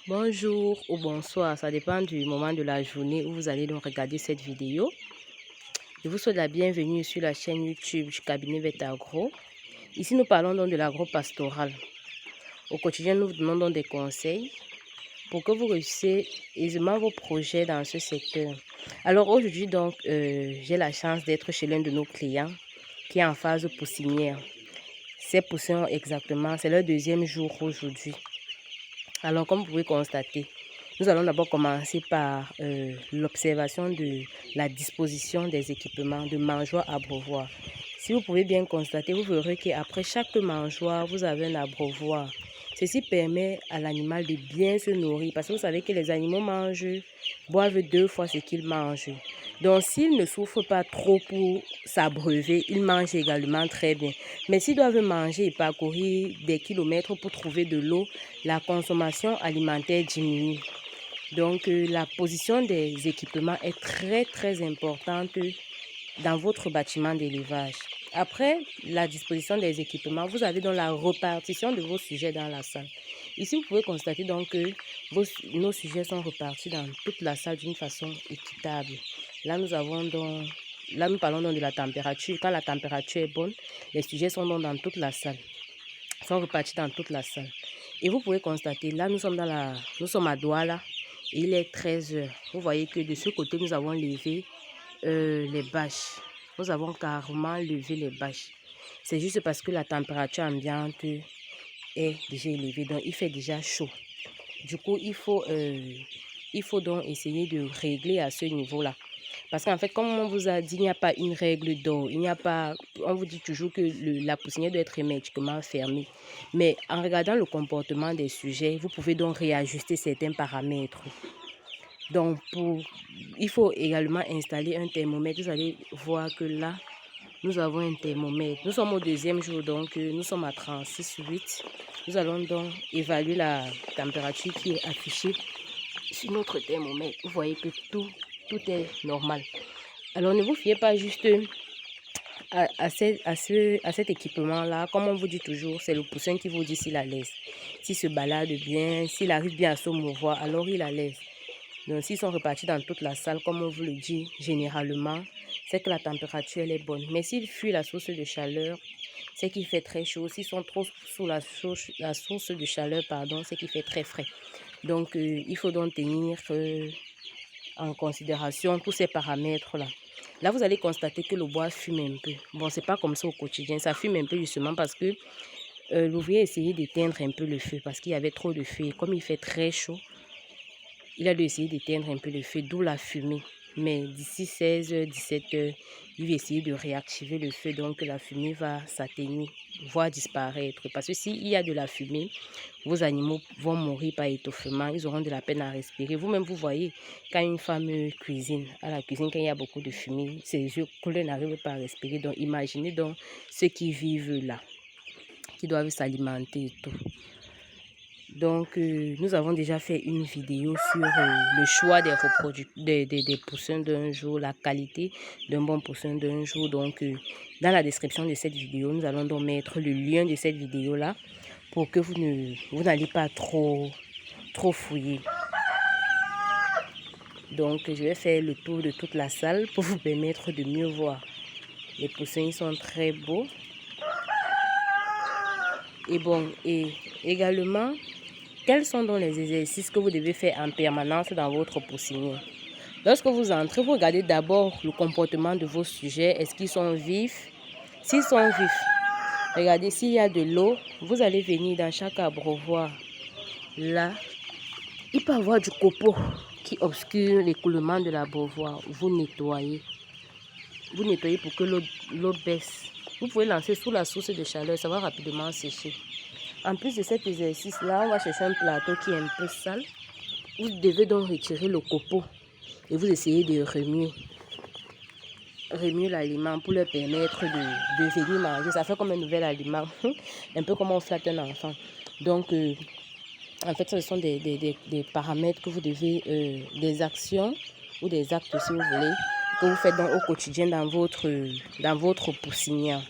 Bonjour ou bonsoir, ça dépend du moment de la journée où vous allez donc regarder cette vidéo. Je vous souhaite la bienvenue sur la chaîne YouTube du cabinet Vetagro. Ici, nous parlons donc de l'agro-pastoral. Au quotidien, nous vous donnons donc des conseils pour que vous réussissiez aisément vos projets dans ce secteur. Alors aujourd'hui, donc, j'ai la chance d'être chez l'un de nos clients qui est en phase poussinière. Ces poussins exactement, c'est leur deuxième jour aujourd'hui. Alors, comme vous pouvez constater, nous allons d'abord commencer par l'observation de la disposition des équipements de mangeoire abreuvoir. Si vous pouvez bien constater, vous verrez qu'après chaque mangeoire, vous avez un abreuvoir. Ceci permet à l'animal de bien se nourrir parce que vous savez que les animaux boivent 2 fois ce qu'ils mangent. Donc, s'ils ne souffrent pas trop pour s'abreuver, ils mangent également très bien. Mais s'ils doivent manger et parcourir des kilomètres pour trouver de l'eau, la consommation alimentaire diminue. Donc, la position des équipements est très importante dans votre bâtiment d'élevage. Après la disposition des équipements, vous avez donc la répartition de vos sujets dans la salle. Ici, vous pouvez constater donc que nos sujets sont repartis dans toute la salle d'une façon équitable. Là, nous parlons donc de la température. Quand la température est bonne, les sujets sont donc dans toute la salle. Ils sont repartis dans toute la salle. Et vous pouvez constater, là, nous sommes à Douala et il est 13 h. Vous voyez que de ce côté, nous avons levé les bâches. Nous avons carrément levé les bâches. C'est juste parce que la température ambiante est déjà élevée, donc il fait déjà chaud. Du coup, il faut donc essayer de régler à ce niveau-là. Parce qu'en fait, comme on vous a dit, il n'y a pas une règle d'or. On vous dit toujours que la poussinière doit être hermétiquement fermée. Mais en regardant le comportement des sujets, vous pouvez donc réajuster certains paramètres. Donc, il faut également installer un thermomètre. Vous allez voir que là, nous avons un thermomètre. Nous sommes au deuxième jour, donc nous sommes à 36,8. Nous allons donc évaluer la température qui est affichée sur notre thermomètre. Vous voyez que tout est normal. Alors, ne vous fiez pas juste à cet équipement-là. Comme on vous dit toujours, c'est le poussin qui vous dit s'il la laisse. S'il se balade bien, s'il arrive bien à se mouvoir, alors il la laisse. Donc, s'ils sont repartis dans toute la salle, comme on vous le dit généralement, c'est que la température elle est bonne. Mais s'ils fuient la source de chaleur, c'est qu'il fait très chaud. S'ils sont trop sous la source de chaleur, c'est qu'il fait très frais. Donc, il faut donc tenir en considération tous ces paramètres-là. Là, vous allez constater que le bois fume un peu. Bon, c'est pas comme ça au quotidien. Ça fume un peu justement parce que l'ouvrier a essayé d'éteindre un peu le feu parce qu'il y avait trop de feu. Et comme il fait très chaud, il a dû essayer d'éteindre un peu le feu, d'où la fumée. Mais d'ici 16 h, 17 h, il va essayer de réactiver le feu. Donc la fumée va s'atténuer, voire disparaître. Parce que s'il y a de la fumée, vos animaux vont mourir par étouffement. Ils auront de la peine à respirer. Vous-même, vous voyez, quand une femme cuisine, à la cuisine, quand il y a beaucoup de fumée, ses yeux coulés n'arrivent pas à respirer. Donc imaginez donc ceux qui vivent là, qui doivent s'alimenter et tout. Donc, nous avons déjà fait une vidéo sur le choix des poussins d'un jour, la qualité d'un bon poussin d'un jour. Donc, dans la description de cette vidéo, nous allons donc mettre le lien de cette vidéo-là pour que vous n'allez pas trop fouiller. Donc, je vais faire le tour de toute la salle pour vous permettre de mieux voir. Les poussins, ils sont très beaux. Et bon, et également, quels sont donc les exercices que vous devez faire en permanence dans votre poussinière? Lorsque vous entrez, vous regardez d'abord le comportement de vos sujets. Est-ce qu'ils sont vifs? S'ils sont vifs, regardez s'il y a de l'eau. Vous allez venir dans chaque abreuvoir. Là, il peut y avoir du copeau qui obscure l'écoulement de l'abreuvoir. Vous nettoyez. Vous nettoyez pour que l'eau baisse. Vous pouvez lancer sous la source de chaleur, ça va rapidement sécher. En plus de cet exercice-là, on va chercher un plateau qui est un peu sale. Vous devez donc retirer le copeau et vous essayez de remuer l'aliment pour leur permettre de venir manger. Ça fait comme un nouvel aliment, un peu comme on flatte un enfant. Donc, en fait, ce sont des paramètres que vous devez, des actions ou des actes, si vous voulez, que vous faites donc au quotidien dans votre poussinière.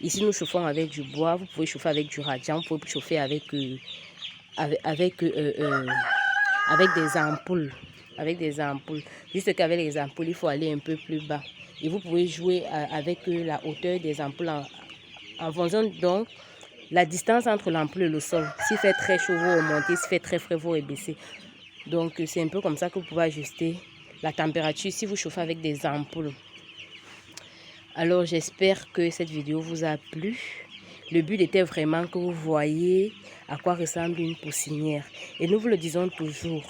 Ici, nous chauffons avec du bois. Vous pouvez chauffer avec du radiant. Vous pouvez chauffer avec avec des ampoules. Avec des ampoules. Juste qu'avec les ampoules, il faut aller un peu plus bas. Et vous pouvez jouer avec la hauteur des ampoules en fonction donc la distance entre l'ampoule et le sol. S'il fait très chaud, vous remontez. S'il fait très frais, vous rebaissez. Donc c'est un peu comme ça que vous pouvez ajuster la température si vous chauffez avec des ampoules. Alors j'espère que cette vidéo vous a plu. Le but était vraiment que vous voyez à quoi ressemble une poussinière. Et nous vous le disons toujours,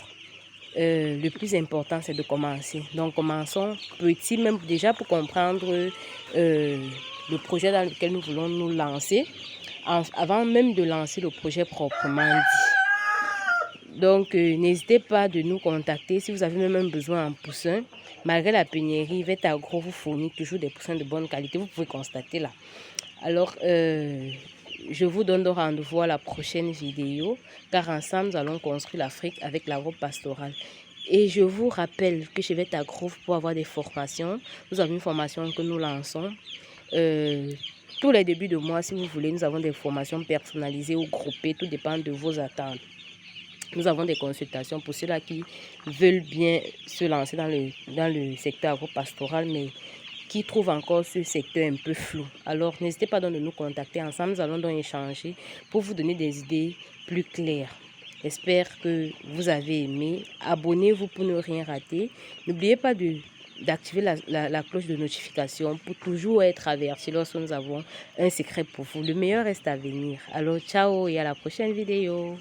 le plus important c'est de commencer. Donc commençons petit, même déjà pour comprendre le projet dans lequel nous voulons nous lancer, avant même de lancer le projet proprement dit. Donc n'hésitez pas de nous contacter si vous avez même un besoin en poussin. Malgré la pénurie, Vetagro vous fournit toujours des poussins de bonne qualité, vous pouvez constater là. Alors, je vous donne rendez-vous à la prochaine vidéo, car ensemble, nous allons construire l'Afrique avec l'agro-pastoral. Et je vous rappelle que chez Vetagro, pour avoir des formations, nous avons une formation que nous lançons. Tous les débuts de mois, si vous voulez, nous avons des formations personnalisées ou groupées, tout dépend de vos attentes. Nous avons des consultations pour ceux-là qui veulent bien se lancer dans le secteur agro-pastoral, mais qui trouvent encore ce secteur un peu flou. Alors, n'hésitez pas donc de nous contacter. Ensemble, nous allons donc échanger pour vous donner des idées plus claires. J'espère que vous avez aimé. Abonnez-vous pour ne rien rater. N'oubliez pas d'activer la cloche de notification pour toujours être averti lorsque nous avons un secret pour vous. Le meilleur reste à venir. Alors, ciao et à la prochaine vidéo.